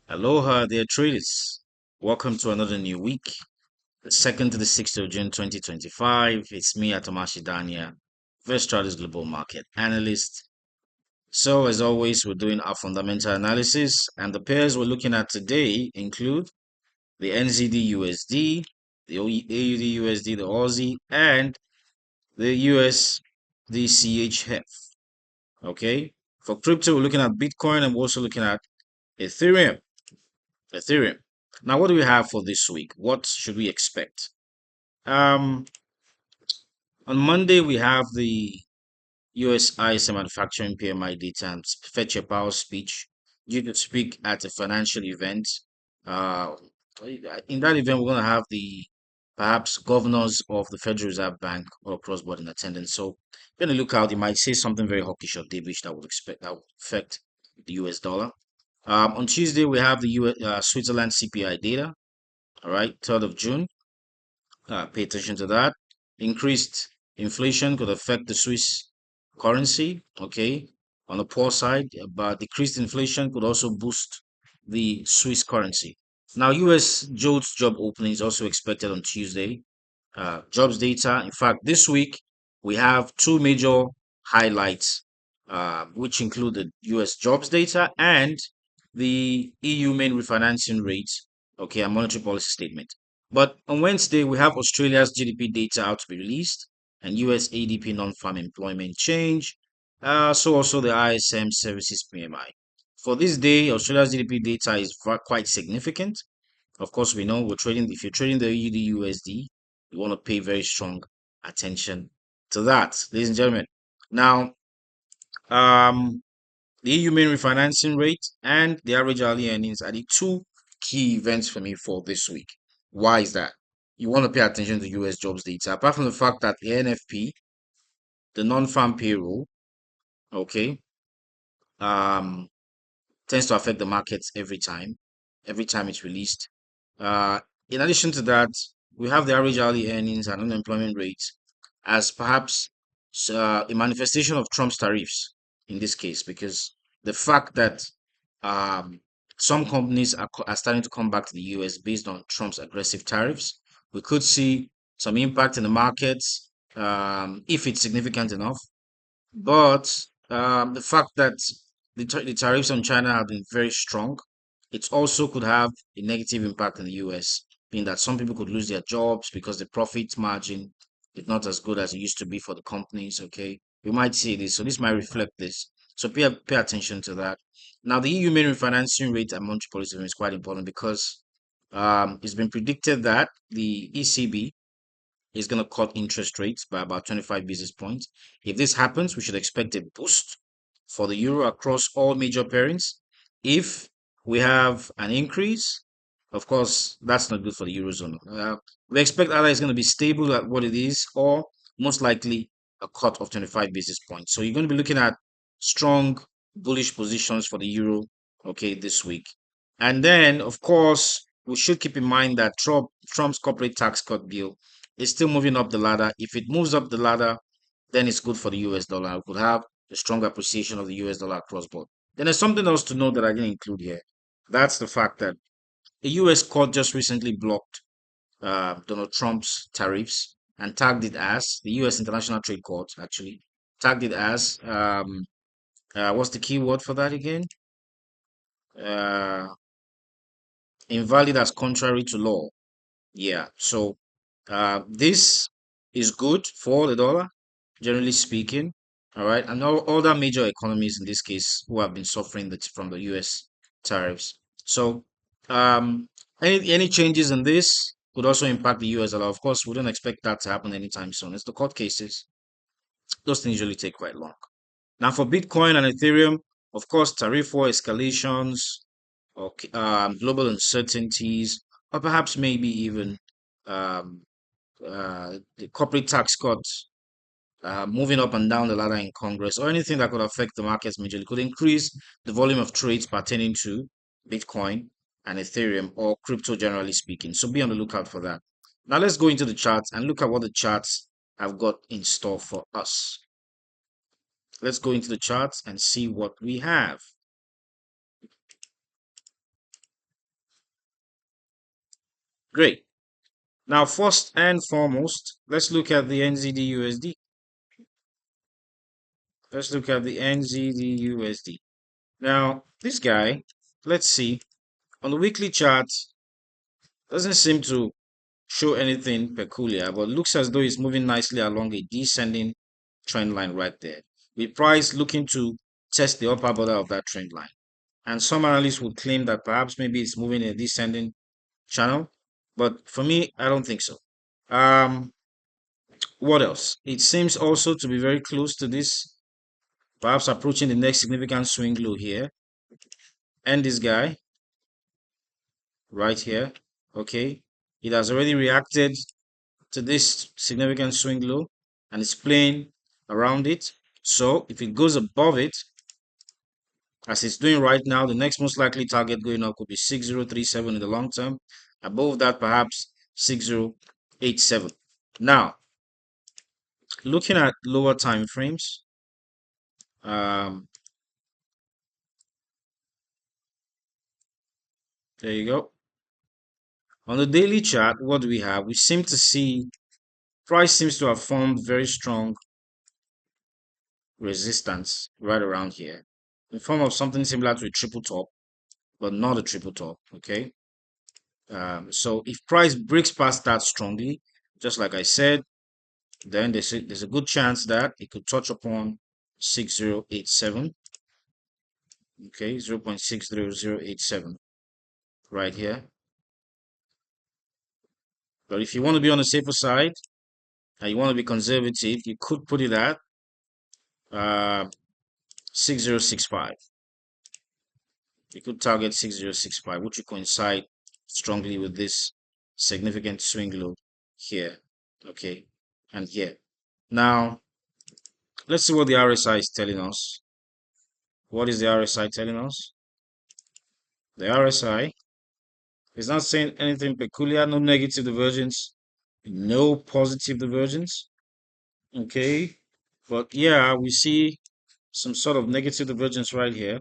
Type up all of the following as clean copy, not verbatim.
Aloha, dear traders. Welcome to another new week, the 2nd to the 6th of June 2025. It's me, Atomashi Dania, First Strategies Global Market Analyst. So, as always, we're doing our fundamental analysis, and the pairs we're looking at today include the NZD USD, the AUD USD, the Aussie, and the USD CHF. Okay, for crypto, we're looking at Bitcoin, and we're also looking at Ethereum. Ethereum. Now, what do we have for this week? What should we expect? Um, on Monday, we have the US ISM manufacturing PMI data and Fetch Your Power speech due to speak at a financial event. Uh, in that event, we're going to have the perhaps governors of the Federal Reserve Bank or cross board in attendance. So, going to look out. He might say something very hawkish or dovish that would affect the US dollar. On Tuesday, we have the Switzerland CPI data. All right, 3rd of June. Pay attention to that. Increased inflation could affect the Swiss currency. Okay, on the poor side, but decreased inflation could also boost the Swiss currency. Now, U.S. JOLTS job opening is also expected on Tuesday. Jobs data. In fact, this week we have two major highlights, which include the U.S. jobs data and the EU main refinancing rate. Okay, a monetary policy statement. But on Wednesday, we have Australia's GDP data out to be released and US ADP non-farm employment change. So also the ISM services PMI. For this day, Australia's GDP data is quite significant. Of course, we know if you're trading the AUD USD, you want to pay very strong attention to that, ladies and gentlemen. Now, um, the EU main refinancing rate and the average hourly earnings are the two key events for me for this week. Why is that? You want to pay attention to US jobs data, apart from the fact that the NFP, the non-farm payroll, okay, um, tends to affect the markets every time it's released. Uh, in addition to that, we have the average hourly earnings and unemployment rates as perhaps a manifestation of Trump's tariffs in this case, because the fact that um, some companies are starting to come back to the US based on Trump's aggressive tariffs, we could see some impact in the markets if it's significant enough. But the fact that the tariffs on China have been very strong, it also could have a negative impact in the US, being that some people could lose their jobs because the profit margin is not as good as it used to be for the companies. Okay, we might see this, so this might reflect this. So pay attention to that. Now, the EU main refinancing rate and monetary policy is quite important because it's been predicted that the ECB is going to cut interest rates by about 25 basis points. If this happens, we should expect a boost for the euro across all major pairings. If we have an increase, of course, that's not good for the eurozone. We expect either it's going to be stable at what it is, or most likely a cut of 25 basis points. So you're going to be looking at strong bullish positions for the euro, okay, this week. And then, of course, we should keep in mind that Trump's corporate tax cut bill is still moving up the ladder. If it moves up the ladder, then it's good for the US dollar. We could have a strong appreciation of the US dollar across board. Then there's something else to note that I didn't include here. That's the fact that a US court just recently blocked Donald Trump's tariffs and tagged it as the US International Trade Court actually tagged it as what's the key word for that again? Uh, Invalid as contrary to law. Yeah. So this is good for the dollar, generally speaking. All right. And all other major economies in this case who have been suffering from the US tariffs. So um, any changes in this would also impact the US a lot. Of course, we don't expect that to happen anytime soon. It's the court cases. Those things usually take quite long. Now, for Bitcoin and Ethereum, of course, tariff war escalations, okay, global uncertainties, or perhaps maybe even um, the corporate tax cuts moving up and down the ladder in Congress, or anything that could affect the markets majorly, could increase the volume of trades pertaining to Bitcoin and Ethereum or crypto generally speaking. So be on the lookout for that. Now let's go into the charts and look at what the charts have got in store for us. Let's go into the charts and see what we have. Great. Now, first and foremost, let's look at the NZD/USD. Let's look at the NZD/USD. Now, this guy, let's see, on the weekly chart, doesn't seem to show anything peculiar, but looks as though it's moving nicely along a descending trend line right there, with price looking to test the upper border of that trend line. And some analysts would claim that perhaps maybe it's moving in a descending channel, but for me, I don't think so. Um, what else? It seems also to be very close to this, perhaps approaching the next significant swing low here, and this guy right here. Okay, it has already reacted to this significant swing low and it's playing around it. So if it goes above it, as it's doing right now, the next most likely target going up could be 6037 in the long term. Above that, perhaps 6087. Now, looking at lower time frames, um, there you go. On the daily chart, what do we have? We seem to see price seems to have formed very strong resistance right around here in form of something similar to a triple top, but not a triple top. Okay. So if price breaks past that strongly, just like I said, then there's a good chance that it could touch upon 6087. Okay, 0.60087 right here. But if you want to be on the safer side and you want to be conservative, you could put it at 6065. You could target 6065, which would coincide strongly with this significant swing low here. Okay, and here. Now, let's see what the RSI is telling us. What is the RSI telling us? The RSI is not saying anything peculiar, no negative divergence, no positive divergence. Okay, but yeah, we see some sort of negative divergence right here,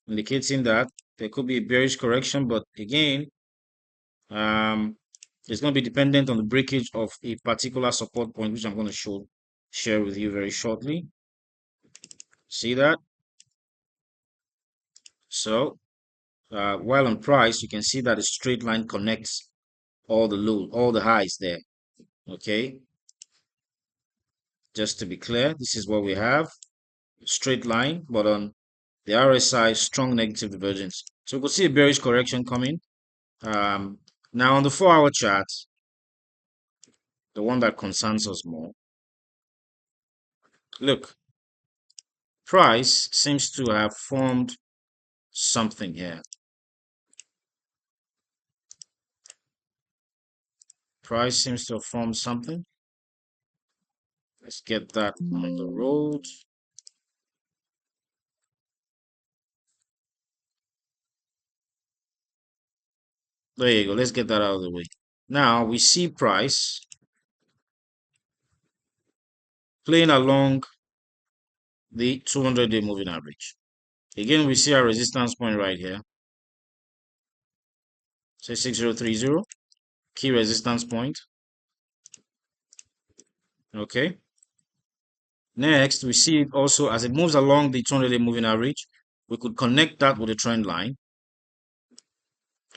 indicating that there could be a bearish correction, but again, um, it's going to be dependent on the breakage of a particular support point, which I'm going to share with you very shortly. See that? So, while on price, you can see that a straight line connects all the low, all the highs there. Okay, just to be clear, this is what we have: straight line, but on the RSI, strong negative divergence. So we could see a bearish correction coming. Now on the 4-hour chart, the one that concerns us more, look, price seems to have formed something here. Price seems to have formed something. Let's get that on the road. There you go. Let's get that out of the way. Now we see price playing along the 200-day moving average. Again, we see our resistance point right here. Say 6030, key resistance point. Okay. Next, we see it also as it moves along the 200-day moving average. We could connect that with a trend line.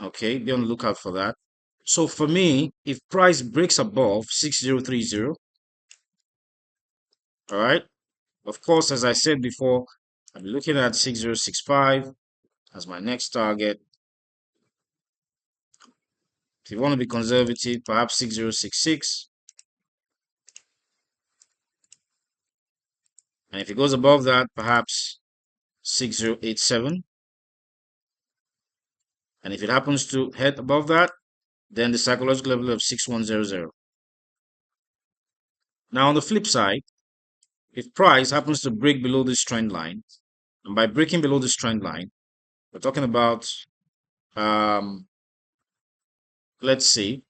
Okay, be on the lookout for that. So for me, if price breaks above 6030, all right, of course, as I said before, I'm looking at 6065 as my next target. If you want to be conservative, perhaps 6066. And if it goes above that, perhaps 6087. And if it happens to head above that, then the psychological level of 6100. Now, on the flip side, if price happens to break below this trend line, and by breaking below this trend line, we're talking about, let's see,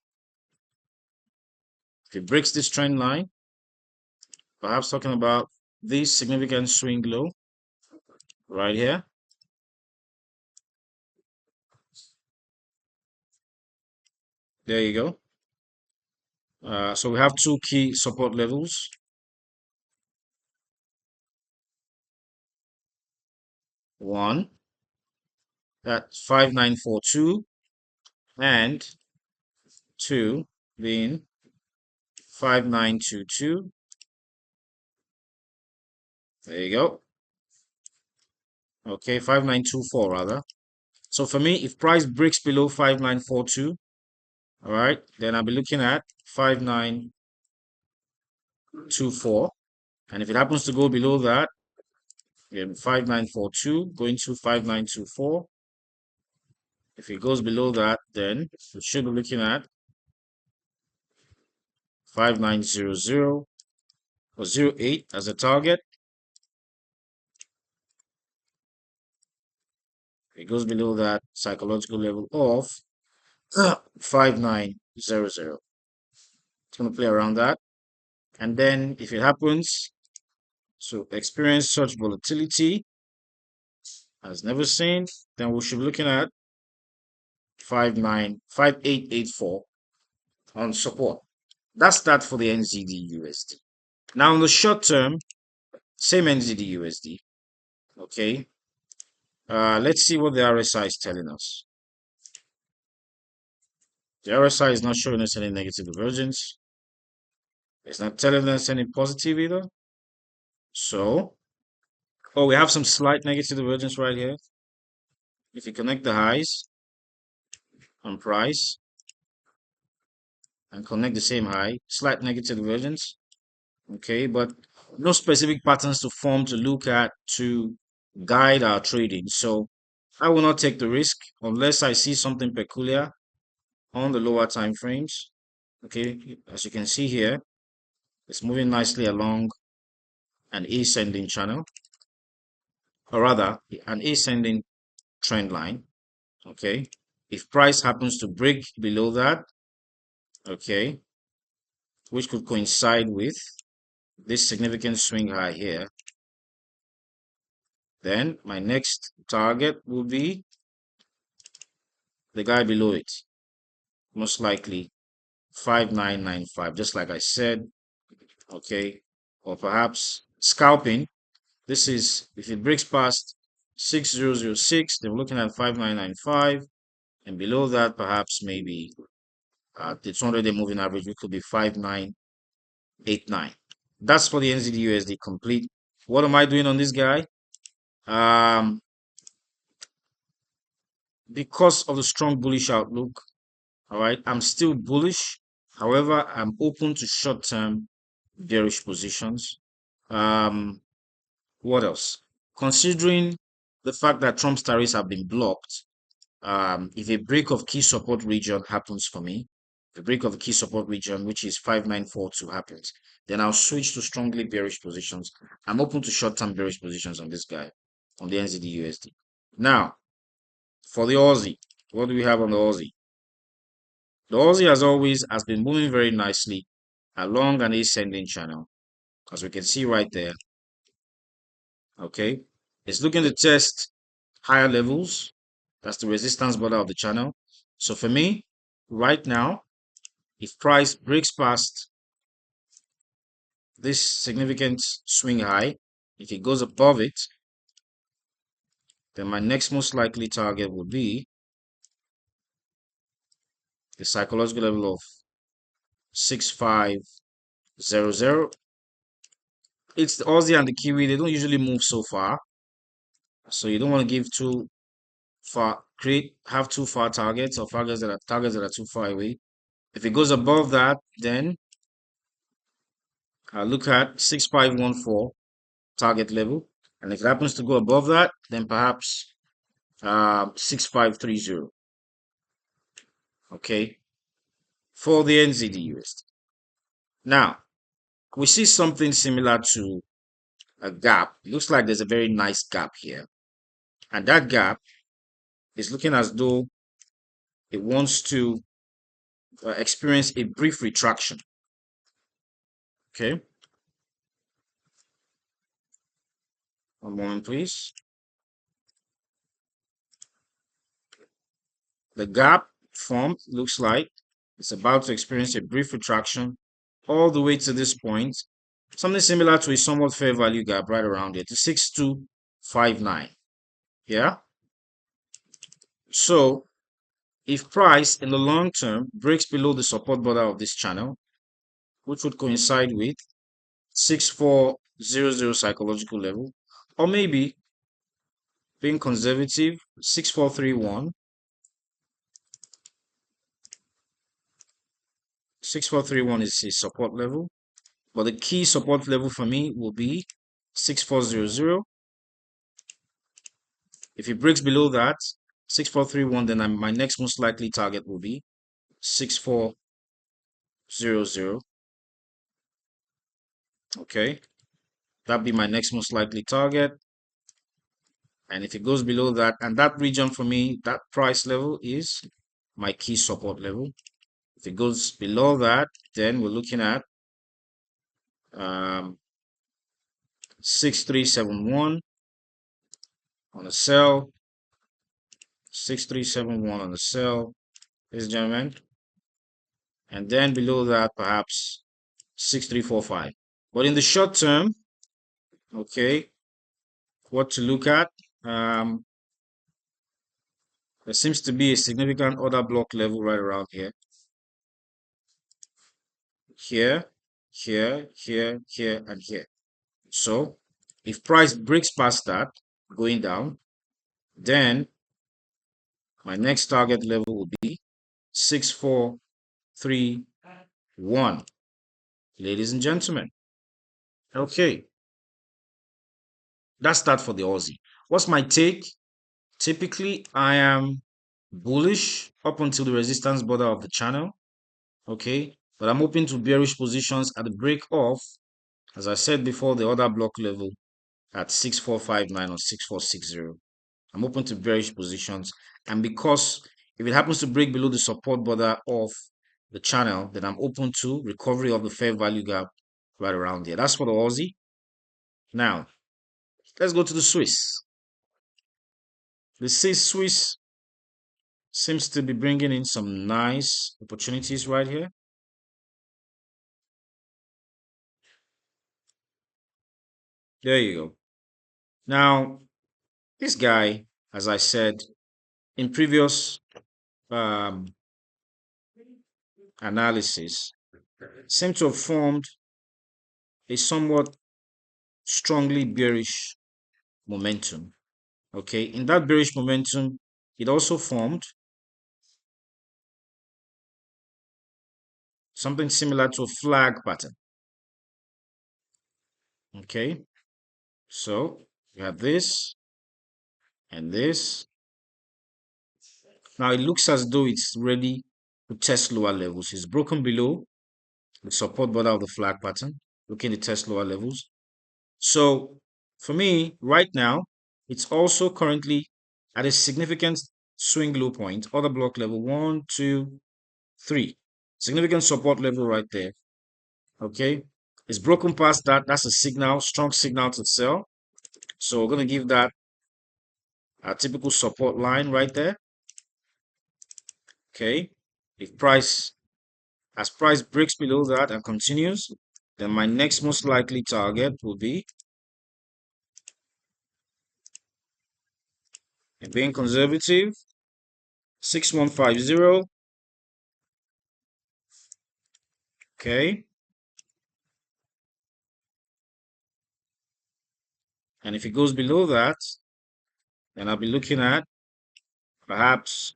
if it breaks this trend line, perhaps talking about this significant swing low right here. There you go. So we have two key support levels. One at 5942 and two being 5922. There you go. Okay, 5924 rather. So for me, if price breaks below 5942, all right, then I'll be looking at 5924. And if it happens to go below that, then 5942 going to 5924. If it goes below that, then we should be looking at 5900 or 08 as a target. It goes below that psychological level of 5900. It's going to play around that. And then if it happens to experience such volatility as never seen, then we should be looking at 5884 on support. That's that for the NZD USD. Now, in the short term, same NZD USD. Okay. Let's see what the RSI is telling us. The RSI is not showing us any negative divergence. It's not telling us any positive either. So, oh, we have some slight negative divergence right here. If you connect the highs on price and connect the same high, slight negative divergence. Okay, but no specific patterns to form to look at to guide our trading. So I will not take the risk unless I see something peculiar on the lower time frames. Okay, as you can see here, it's moving nicely along an ascending channel, or rather an ascending trend line. Okay, if price happens to break below that, okay, which could coincide with this significant swing high here, then my next target will be the guy below it, most likely 5995, just like I said. Okay, or perhaps scalping. This is if it breaks past 6006, then we're looking at 5995, and below that, perhaps maybe the 200-day moving average, which could be 5989. That's for the NZD USD complete. What am I doing on this guy? Because of the strong bullish outlook, all right, I'm still bullish. However, I'm open to short-term bearish positions. What else? Considering the fact that Trump's tariffs have been blocked, if a break of key support region happens for me, the break of a key support region, which is 5942 happens, then I'll switch to strongly bearish positions. I'm open to short-term bearish positions on this guy, on the NZD USD. Now, for the Aussie, what do we have on the Aussie? The Aussie, as always, has been moving very nicely along an ascending channel, as we can see right there. Okay, it's looking to test higher levels. That's the resistance border of the channel. So for me, right now, if price breaks past this significant swing high, if it goes above it, then my next most likely target would be the psychological level of 6500. It's the Aussie and the Kiwi, they don't usually move so far. So you don't want to give too far, have too far targets or targets that are too far away. If it goes above that, then I'll look at 6514 target level. And if it happens to go above that, then perhaps 6530. Okay, for the NZD USD. Now, we see something similar to a gap. It looks like there's a very nice gap here. And that gap is looking as though it wants to experience a brief retraction. Okay, one moment, please. The gap formed looks like It's about to experience a brief retraction all the way to this point. Something similar to a somewhat fair value gap right around here to 6259. Yeah. So if price in the long term breaks below the support border of this channel, which would coincide with 6400 psychological level, or maybe being conservative, 6431. 6431 is a support level, but the key support level for me will be 6400. If it breaks below that, 6431, then my next most likely target will be 6400. Okay, that'd be my next most likely target. And if it goes below that, and that region for me, that price level is my key support level. If it goes below that, then we're looking at 6371 on the sell, 6371 on the sell, ladies and gentlemen. And then below that, perhaps 6345. But in the short term, okay, what to look at? There seems to be a significant order block level right around here. Here, here, here, here, and here. So if price breaks past that, going down, then my next target level will be 6431, ladies and gentlemen. Okay, that's that for the Aussie. What's my take? Typically, I am bullish up until the resistance border of the channel. Okay, but I'm open to bearish positions at the break of, as I said before, the order block level at 6459 or 6460. I'm open to bearish positions. And because if it happens to break below the support border of the channel, then I'm open to recovery of the fair value gap right around there. That's for the Aussie. Now, let's go to the Swiss. The Swiss seems to be bringing in some nice opportunities right here. There you go. Now, this guy, as I said in previous um, analysis, seemed to have formed a somewhat strongly bearish momentum. Okay, in that bearish momentum, it also formed something similar to a flag pattern. Okay, so you have this and this. Now it looks as though it's ready to test lower levels. It's broken below the support border of the flag pattern, looking to test lower levels. So for me, right now, it's also currently at a significant swing low point, order block level 1, 2, 3. Significant support level right there. Okay. It's broken past that. That's a signal, strong signal to sell. So we're going to give that a typical support line right there. Okay. If as price breaks below that and continues, then my next most likely target will be, and being conservative, 6150. Okay. And if it goes below that, then I'll be looking at perhaps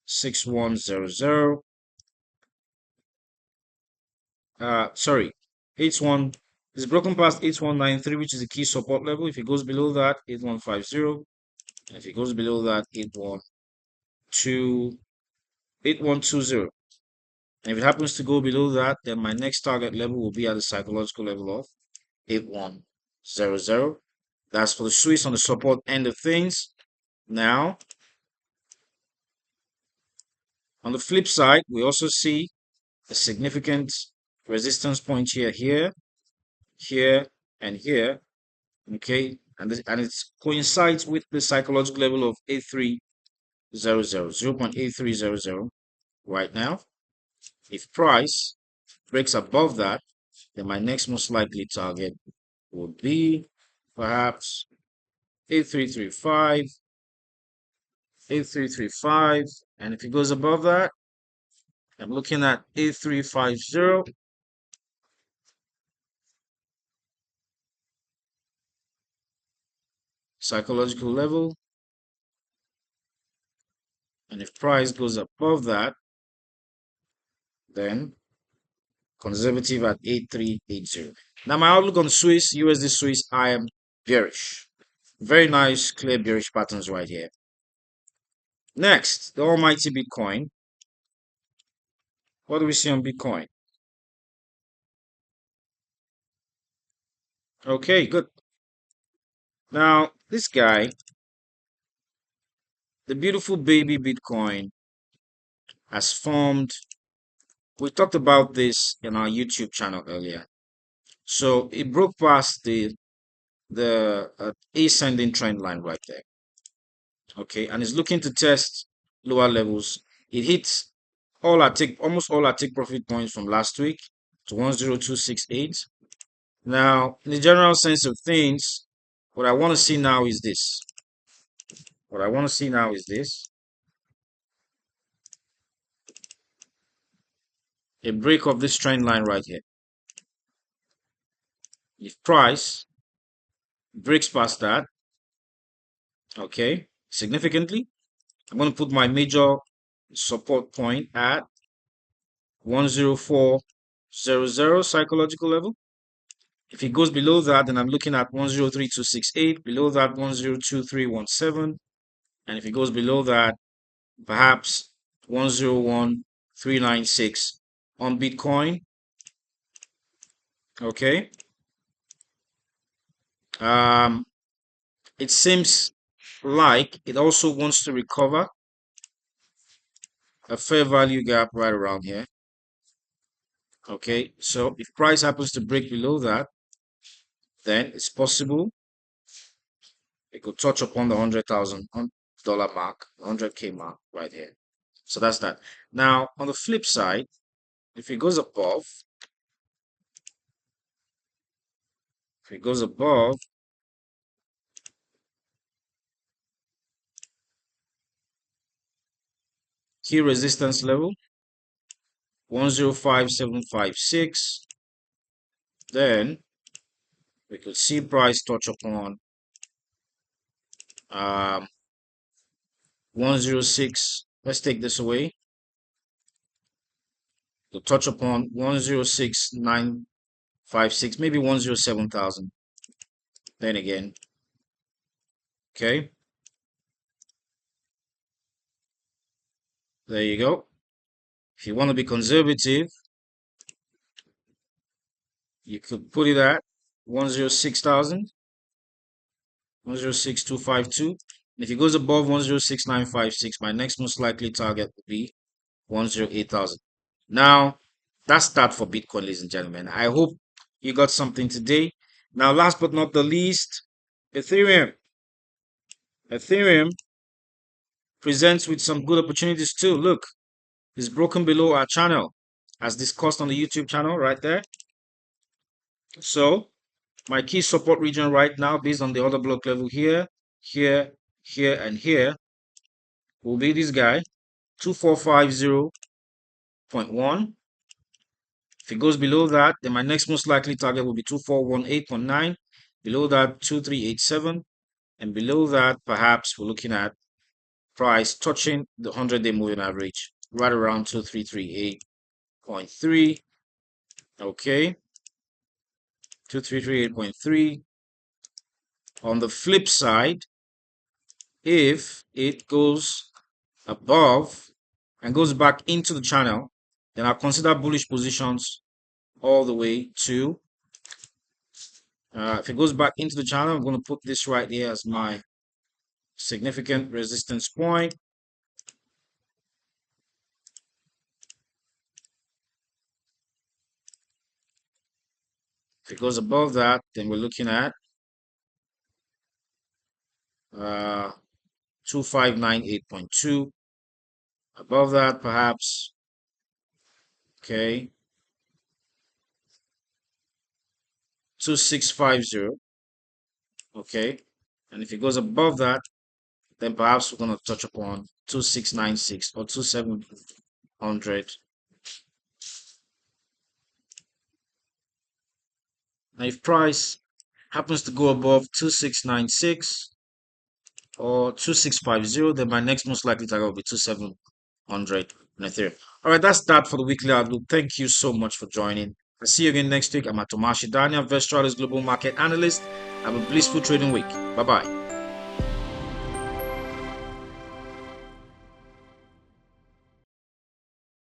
6100. Sorry, 81 is broken past 8193, which is the key support level. If it goes below that, 8150. And if it goes below that, 8120. And if it happens to go below that, then my next target level will be at the psychological level of 8100. That's for the Swiss on the support end of things. Now, on the flip side, we also see a significant resistance point here, and here. Okay, and it coincides with the psychological level of 8300, 0.8300, right now. If price breaks above that, then my next most likely target would be perhaps 8335, 8335. And if it goes above that, I'm looking at 8350, psychological level. And if price goes above that, then conservative at 8380. Now, my outlook on Swiss, USD Swiss, I am bearish. Very nice, clear bearish patterns right here. Next, the almighty Bitcoin. What do we see on Bitcoin? Okay, good. Now, this guy, the beautiful baby Bitcoin, has formed. We talked about this in our YouTube channel earlier. So it broke past the ascending trend line right there. Okay, and it's looking to test lower levels. It hits almost all our take profit points from last week to 10268. Now, in the general sense of things, what I want to see now is this. What I want to see now is this. A break of this trend line right here. If price breaks past that, okay, significantly, I'm going to put my major support point at 10400 psychological level. If it goes below that, then I'm looking at 103.268, below that 102.317, and if it goes below that, perhaps 101.396 on Bitcoin. Okay. It seems like it also wants to recover a fair value gap right around here. Okay, so if price happens to break below that, then it's possible it could touch upon the $100,000 mark, 100K mark right here. So that's that. Now, on the flip side, if it goes above, if it goes above key resistance level 105.756, then we could see price touch upon 106. Let's take this away. To touch upon 106,956, maybe 107,000. Then again, okay, there you go. If you want to be conservative, you could put it at 106,000, 106,252. If it goes above 106,956, my next most likely target would be 108,000. Now, that's that for Bitcoin, ladies and gentlemen. I hope you got something today. Now, last but not the least, Ethereum. Ethereum presents with some good opportunities too. Look, it's broken below our channel, as discussed on the YouTube channel right there. So, my key support region right now, based on the order block level here, here, here, and here, will be this guy, 2450.1. If it goes below that, then my next most likely target will be 2418.9. Below that, 2387. And below that, perhaps we're looking at price touching the 100-day moving average right around 2338.3. Okay. 2338.3. On the flip side, if it goes above and goes back into the channel, then I'll consider bullish positions all the way to if it goes back into the channel, I'm going to put this right here as my significant resistance point. If it goes above that, then we're looking at 2598.2. Above that, perhaps Okay, 2650. Okay, and if it goes above that, then perhaps we're going to touch upon 2696 or 2700. Now, if price happens to go above 2696 or 2650, then my next most likely target will be 2700 on Ethereum. All right, that's that for the weekly outlook. Thank you so much for joining. I'll see you again next week. I'm Atomashi Daniel, Vestralis Global Market Analyst. Have a blissful trading week. Bye bye.